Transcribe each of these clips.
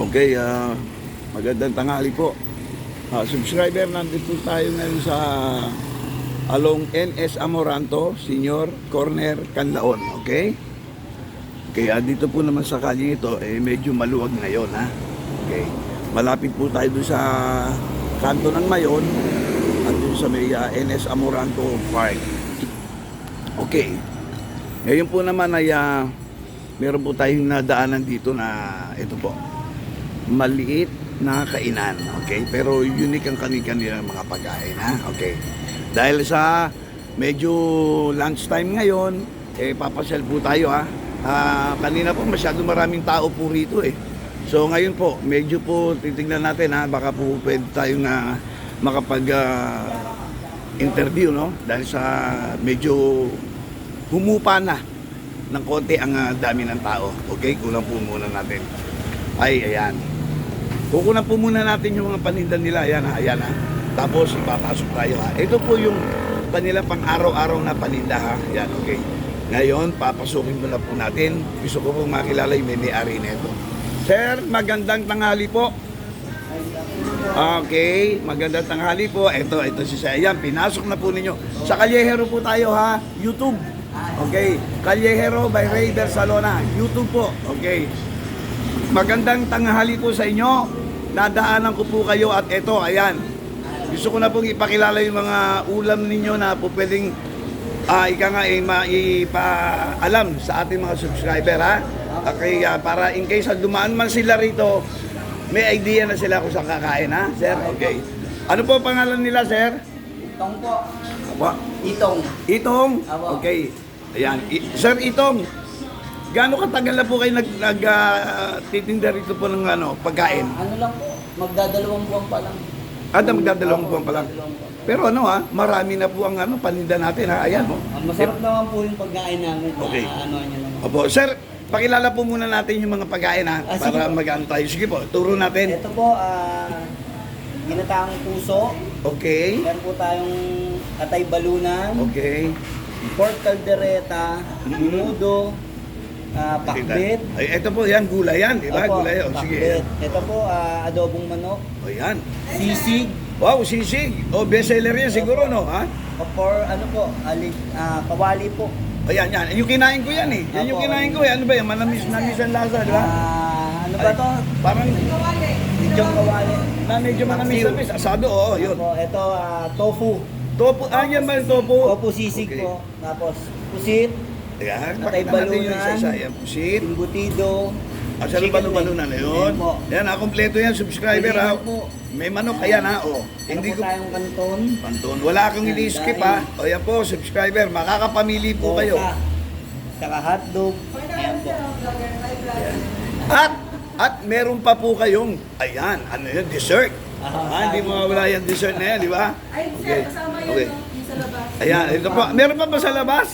Okay, magandang tanghali po. Subscriber, nandito tayo ngayon sa along NS Amoranto, Senior Corner, Canlaon. Okay? Kaya dito po naman sa kalye ito, medyo maluwag ngayon, ha? Okay. Malapit po tayo doon sa kanto ng Mayon at doon sa may NS Amoranto Park. Okay. Ngayon po naman ay meron po tayong nadaanan dito na ito po, maliit na kainan, okay? Pero unique ang kanilang mga pagkain, ha? Okay. Dahil sa medyo lunchtime ngayon, papasyal po tayo, ha? Kanina po masyado maraming tao po rito, eh. So ngayon po, medyo po titingnan natin, ha? Baka po pwede tayong makapag-interview, no? Dahil sa medyo humupa na ng konti ang dami ng tao. Okay, kulang po muna natin. Ayan. Kukunan po muna natin yung mga paninda nila. Ayan, ayan, ha. Tapos ipapasok tayo, ha. Ito po yung kanila pang araw-araw na paninda, ha. Ayan, okay. Ngayon, papasukin muna po natin. Gusto ko pong makilala yung may-ari nito. Sir, magandang tanghali po. Okay, magandang tanghali po. Ito si Sir. Ayan, pinasok na po ninyo. Sa Callejero po tayo, ha. YouTube. Okay, Callejero by Ray Barcelona, YouTube po. Okay. Magandang tanghali po sa inyo. Nadaanan ko po kayo at eto, ayan. Gusto ko na pong ipakilala yung mga ulam ninyo na po pwedeng ipaalam sa ating mga subscriber, ha. Okay, para in case dumaan man sila rito, may idea na sila kung saan kakain, ha, sir. Okay. Ano po pangalan nila, sir? Itong po. Apa? Itong. Itong? Okay. Ayan. Sir Itong, gaano katagal na po kayo titinda rito po ng pagkain? Ano lang po, magdadalawang buwan pa lang. Magdadalawang buwan pa lang. Pero marami na po ang paninda natin, ha. Ayan, oh. Masarap naman po yung pagkain namin. Okay. Ano niya naman. Opo, sir, pakilala po muna natin yung mga pagkain, ha, para mag-ano tayo. Sige po, turo natin. Ito po, ginataang puso. Okay. Meron po tayong atay balunan. Okay. Pork caldereta. Menudo. Pakbet. Ay, ito po, yan, gulay yan, di ba? Opo, Gulay, oh, sige. pakbet. Ito po, adobong manok. O, yan. Sisig. Wow, sisig. O, bestseller yan siguro, no, ha? For ano po, kawali po. O, yan. Yung kinain ko yan, eh. Yan yung Opo. kinain ko, eh. Ano ba yan? Manamis ang lasa, di ba? Ano ba to? Parang Medyong kawali. na medyo manamis. Asado, oo, yun. Opo, ito tofu. Tofu, yan ba yung tofu? Tofu sisig Okay. po. Tapos pusit, Ayan, Atay pakita natin yung balunan. isa-isa. Ayan, pusit. embutido. Asa chicken balo-balo na leg. yun. Ayan po. Yan, kompleto yan, subscriber, ha. Pwede po. May manok, ayan, ha. O, Hindi hindi ko tayong kanton. panton. Wala akong Ayan, ini-skip, dahil- ha. O, yan po, subscriber. Makakapamili po kayo. Bosa, Saka hotdog. Ayan po. At meron pa po kayong, ayan, ano yun, dessert. Hindi mawawala yung dessert na yan, di ba? Ay, Okay. sir, kasama yun Okay. yung sa labas. Ayan, ito pa. Meron pa ba sa labas?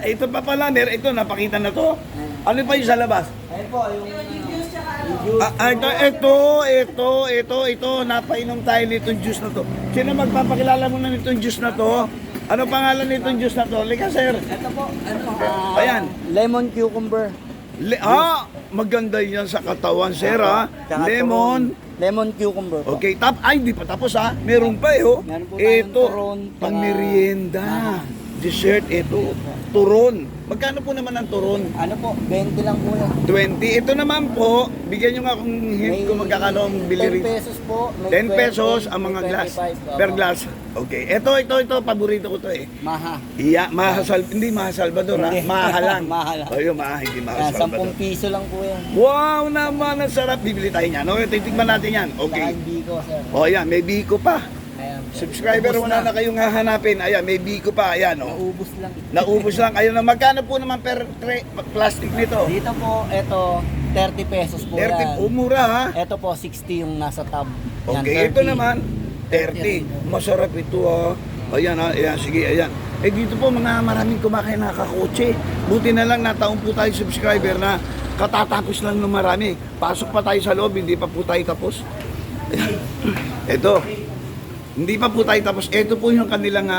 Ito pa pala. Ito, napakita na to. Ano pa yung sa labas? Ayan po, yung Juice tsaka ano. Ito. Napainom tayo nitong juice na to. Sino magpapakilala mo na nitong juice na to? Ano pangalan nitong juice na to? Lika, sir. Ito po, Ayan. lemon cucumber. Maganda yan sa katawan, sir, ha? Tsaka Lemon. Lemon cucumber po. Okay, hindi pa tapos, ha? Meron pa, eh, oh. Meron po tayong turon, pang tsaka- merienda. Dessert, ito. Turon. Magkano po naman ang turon? Ano po, 20 lang po yan. 20. Ito naman po, bigyan nyo nga akong hint kung magkakano ang bili 10 rin. pesos po. May 10 20, pesos ang mga may glass. 25, Per opo. glass. Okay. Ito. Paborito ko to, eh. Maha. Hindi Maha Salvador, ha? Hindi. Maha lang. Maha lang. Ayun, hindi Maha Yan, Salvador. 10 piso lang po yan. Wow naman, ang sarap. Bibili tayo niyan. Okay, titigman natin yan. Okay. Saka biko, sir. O, yan. May biko pa. Ayan po. Subscriber, Ubus wala na kayong hahanapin. Ayan, may biko pa. Ayan, oh. Naubos lang. Naubos lang. Ayun na. Magkano po naman per plastic nito? Dito po, ito, 30 pesos po 30. yan. Mura, ha? Ito po, 60 yung nasa tab. Yan, Okay, 30. ito naman, 30. Masarap ito, ha. Ayan, ha. Ayan, sige, ayan. Dito po, maraming kumakain na kakotse. Buti na lang, nataon po tayo subscriber na katatapos lang ng marami. Pasok pa tayo sa loob, hindi pa po tayo tapos. Ayan. Ito. Hindi pa po tayo tapos. Ito po yung kanilang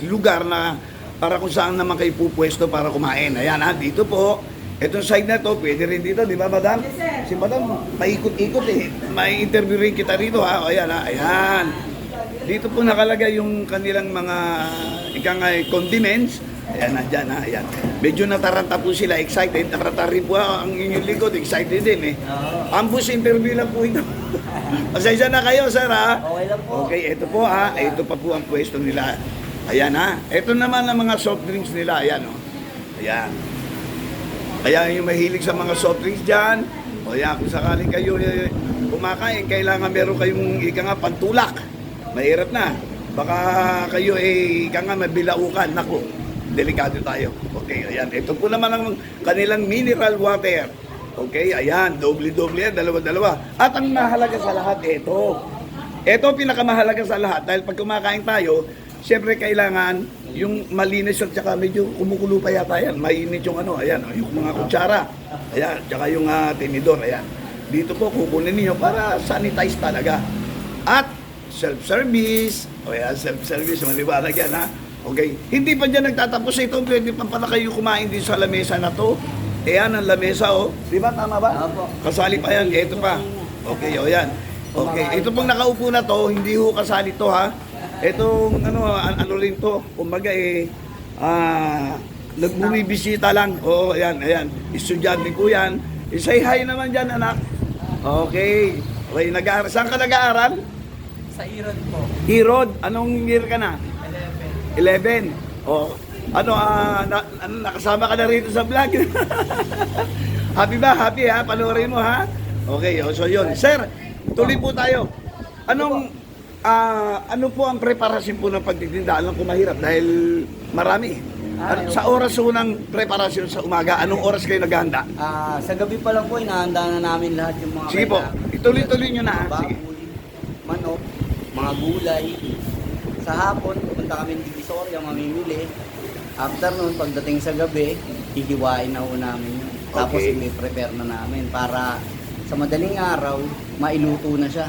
lugar na para kung saan naman kayo pupwesto para kumain. Ayan, ha. Dito po, Itong side na to, pwede rin dito, di ba, madam? Yes, sir. Si madam, paikot-ikot eh. May interview rin kita rito, ha? O, ayan, ha? Ayan. Dito po nakalagay yung kanilang mga condiments. Ayan, nandyan, ha? Ayan. Medyo nataranta po sila, excited. Nataranta rin po ang inyong likod, excited din, eh. Ambus interview lang po ito. Pasensya na kayo, sir, ha? Okay lang po. Okay, ito po, ha? Ito pa po ang pwesto nila. Ayan, ha? Ito naman ang mga soft drinks nila. Ayan, o. Ayan. Kaya yung mahilig sa mga soft drinks dyan, o yan, kung sakaling kayo kumakain, kailangan meron kayong pantulak. Mahirap na. Baka kayo mabilaukan. Naku, delikado tayo. Okay, ayan. Ito po naman ang kanilang mineral water. Okay, ayan. Doble-doble yan, dalawa-dalawa. At ang mahalaga sa lahat, ito. Ito pinakamahalaga sa lahat. Dahil pag kumakain tayo, siyempre kailangan yung malinis at saka medyo kumukulo pa yata yan. Mainit yung ayan, yung mga kutsara. Ayan, tsaka yung tinidor, ayan. Dito po kukunin niyo para sanitize talaga. At self-service. O yan, self-service, maliwanag yan, ha? Okay. Hindi pa dyan nagtatapos ito. Pwede pa pala kayo kumain din sa lamesa na to. Ayan ang lamesa, oh. Di ba? Tama ba? Opo. Kasali pa yan. Ito pa. Okay, o yan. Okay. Ito pong nakaupo na to, hindi ho kasali to, ha? Itong ano rin to, kumbaga nagbumibisita lang. Oo, ayan, ayan. Estudyante ko yan. Say hi naman dyan, anak. Okay. Okay, nag-aaral. Saan ka nag-aaral? Sa Irod po. Irod. Anong year ka na? 11. Oh. Nakasama ka na rito sa vlog. Happy ba? Happy, ha? Panoorin mo, ha? Okay, so yun. Sir, tuloy po tayo. Ano po ang preparasyon po ng pagtitinda? Alam ko mahirap dahil marami. Sa oras po ng preparasyon sa umaga, anong oras kayo naghahanda? Sa gabi pa lang po, inahanda na namin lahat yung mga Sige po, ituloy-tuloy nyo na. Sige. baboy, manok, mga gulay. Sa hapon, pupunta kami ng Divisoria, mamimili. After nun, pagdating sa gabi, hihiwain na ho namin yun. Tapos Okay. i-prepare na namin para sa madaling araw, mailuto na siya.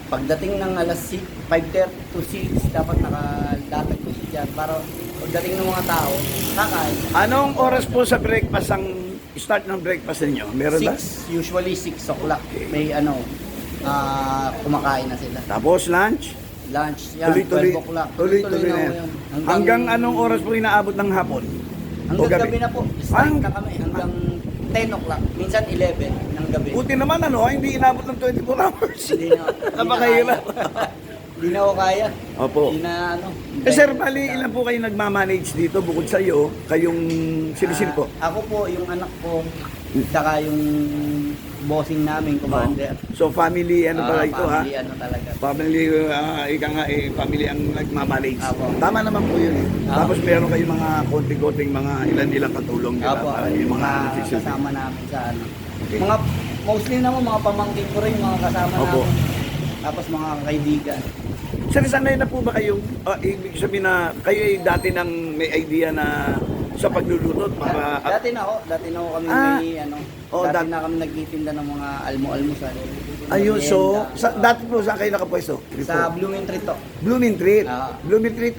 Pagdating ng alas 5:30 to 6, dapat nakadatag ko siya dyan para pagdating ng mga tao, kakain. Anong oras po sa breakfast ang start ng breakfast ninyo? Meron ba? Usually 6 o'clock. May kumakain na sila. Tapos lunch? Lunch, yan, Tuloy-tuloy. 12 o'clock. Tuloy-tuloy na yan. yun. Hanggang anong oras po inaabot ng hapon? O Hanggang gabi na po. Strike na Ah. kami hanggang 10 o'clock. Minsan 11 ng gabi. Buti naman hindi inabot ng 24 hours. Hindi na. Napakahirap. Hindi na ako kaya. Opo. Hindi na Sir, bali ilan po kayo nagmamanage dito bukod sa iyo, kayong silisil po? Ako po, yung anak ko, saka yung bossing namin, commander. So family pala ito, ha? Family, talaga. Family, family ang nagmamanage. Apo. Tama naman po yun eh. Apo. Tapos meron kayong mga konting-konting mga ilan-ilang katulong. di ba? Apo, Para yung mga nagsisilbi. kasama namin sa Okay. Mga, mostly naman mga pamangkin ko rin, mga kasama Opo. namin. Tapos mga kaibigan. Sir, sanay na po ba kayo, ibig sabihin na kayo ay dati nang may idea na sa pagluluto para... Dati na ako kami Ah. may Oo, dati dat- na kami nagtitinda ng mga almusal. Ayun, so, Merienda. dati po saan kayo nakapwesto? Sa Blooming Tree to. Blooming Treat. Ah. Blooming Treat,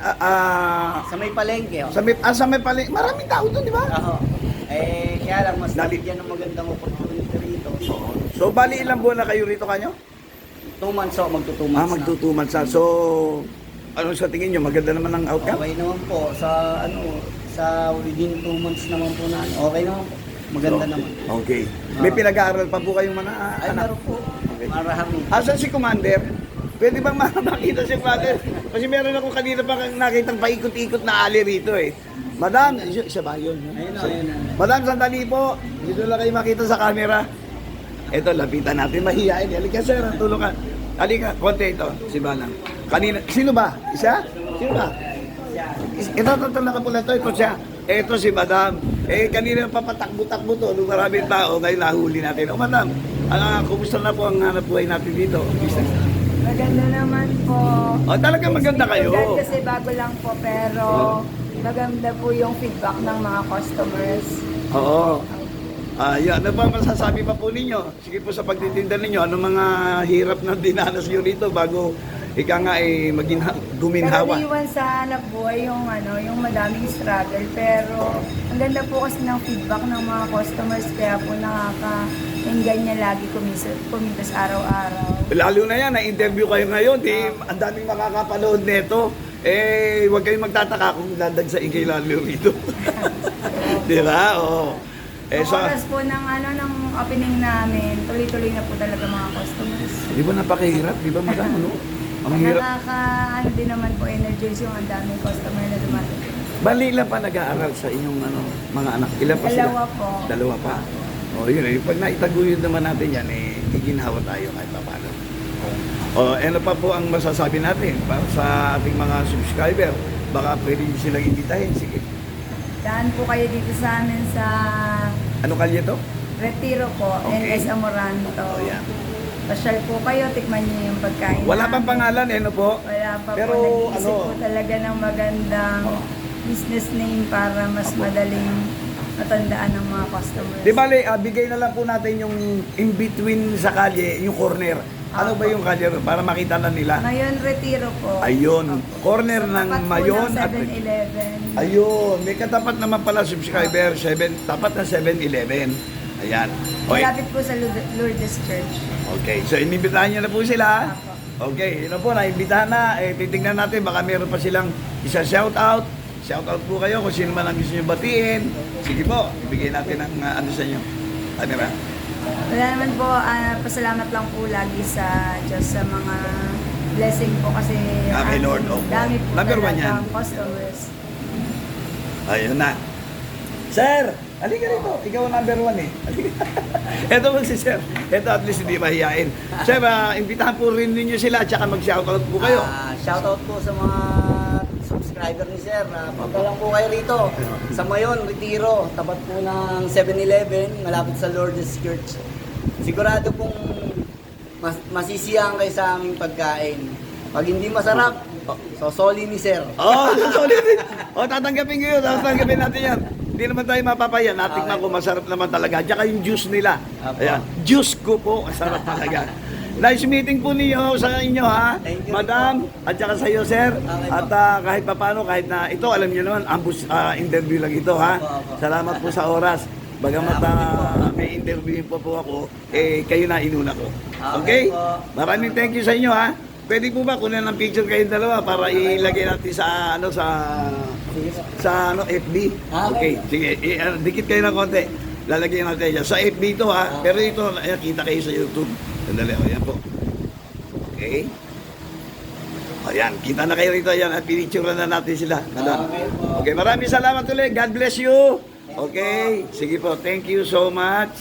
Sa may palengke. Oh. sa may pali, maraming tao doon, di ba? Ako. Kaya lang mas Dali- nabigyan ng magandang opportunity rito. So, bali ilang buwan na kayo rito kanyo? 2 months ako, magto 2 months na. Magtutuman sa. So, ano sa tingin nyo? Maganda naman ang outcome? Okay naman po. Sa within 2 months naman po na. Okay naman po. Maganda So, naman. Okay. May pinag-aaral pa po kayong mga Ay, anak? meron po. Okay. Marami. Asan si Commander? Pwede bang makita si Commander? Kasi meron ako kanina pa nakitang paikot-ikot na ali rito eh. Madam, isa ba yun? Ayun. Madam, sandali po. Dito lang kayo makita sa camera. Ito, lapitan natin. Mahihain. Halika sir, tulungan. Halika, konti ito. Si Banang. Kanina, sino ba? Isa? Sino ba? Ito, nakapula ito. Ito siya. Ito si Madam. Kanina papatakbo-takbo to. Nung maraming tao, ngayon nahuli natin. Madam, kumusta na po ang hanap buhay natin dito? Business. Maganda naman po. Talaga maganda kayo. Kasi bago lang po, pero maganda po yung feedback ng mga customers. Oo. Yan. Ano ba masasabi pa po ninyo? Sige po sa pagtitinda ninyo, ano mga hirap na dinanas nyo rito bago ika nga guminhawa. Karaniwan sa hanap buhay yung yung madaming struggle, pero ang ganda po kasi ng feedback ng mga customers, kaya po nakaka-engganyo lagi kumilos araw-araw. Lalo na yan, na-interview kayo ngayon, ang daming makakapanood nito. Huwag kayong magtataka kung dadagsain kayo lalo rito. Di ba? Oo. Sa oras po ng ng opening namin, tuloy-tuloy na po talaga mga customers. Di ba napakahirap? Di ba madam? Ano? Ang hirap. Din naman po energize yung ang daming customer na dumating. Bali, ilan pa nag-aaral sa inyong mga anak? Ilan pa sila? Dalawa po. Dalawa pa. Yun pag naitaguyod naman natin yan, iginhawa tayo kahit pa paano. Ano pa po ang masasabi natin para sa ating mga subscriber? Baka pwede silang imbitahin. Sige. Daan po kayo dito sa amin sa Ano kalye to? Retiro po, Okay. NS Amoranto. Yan. Pasyal po kayo, tikman niyo yung pagkain Wala pang namin. pangalan, ano po? Wala pa Pero, po, nag-iisip po talaga ng magandang business name para mas madaling matandaan ng mga customers. Di bale, bigay na lang po natin yung in-between sa kalye, yung corner. Ano ba yung kalye ron? Para makita na nila. Ngayon, Retiro po. Ayun, Opo. corner Sa ng tapat po Mayon ng at 7-Eleven. ayun, may katapat naman pala subscriber, tapat na 7-Eleven. Ayan. Okay. Malapit po sa Lourdes Church. Okay, so inimbitahan niyo na po sila. Apo. Okay, yun na po, naimbitahan na. Titignan natin, baka meron pa silang isa shoutout. Shoutout po kayo kung sino man ang gusto nyo batiin. Sige po, ibigay natin ang ano sa inyo. Camera. Wala naman po, pasalamat lang po lagi sa Diyos sa mga blessing po kasi Kay Lord, opo. dami po Number one talagang yan. customers. Ayun na. Sir, halika rito. Ikaw ang number 1 eh. Halika. Ito po si Sir. Ito at least hindi mahihain. Sir, imbitahan po rin ninyo sila at saka mag-shoutout po kayo. Shoutout po sa mga subscriber ni Sir. Punta lang po kayo rito. Sa Mayon, Retiro. Tapat po ng 7-Eleven. Malapit sa Lourdes Church. Sigurado pong masisiyahan kayo sa aming pagkain. Pag hindi masarap, sosoli ni Sir. Solid. Tatanggapin ko yun. Tatanggapin natin yan. Hindi naman tayo mapapaya. Natikman ko, masarap naman talaga. Tsaka yung juice nila. Apo. Ayan. Juice ko po, masarap talaga. Nice meeting po niyo sa inyo ha. Thank you, Madam, at saka sa iyo sir. Okay, At kahit papaano, kahit na ito, alam niyo naman, ambush interview lang ito ha. Apo. Salamat po sa oras. Bagamat may interview po ako, kayo na inuna ko. Okay? Okay po. Maraming thank you sa inyo ha. Pwede po ba kunin ng picture kayong dalawa para ilagay natin sa FB? Okay, sige. Dikit kayo ng konti. Lalagyan natin yan. Sa FB ito ha. Pero ito, kita kayo sa YouTube. Sandali, ayan po. Okay. Ayan, kita na kayo rito. Ayan, at pinicture na natin sila. Okay, maraming salamat ulit. God bless you. Okay, sige po. Thank you so much.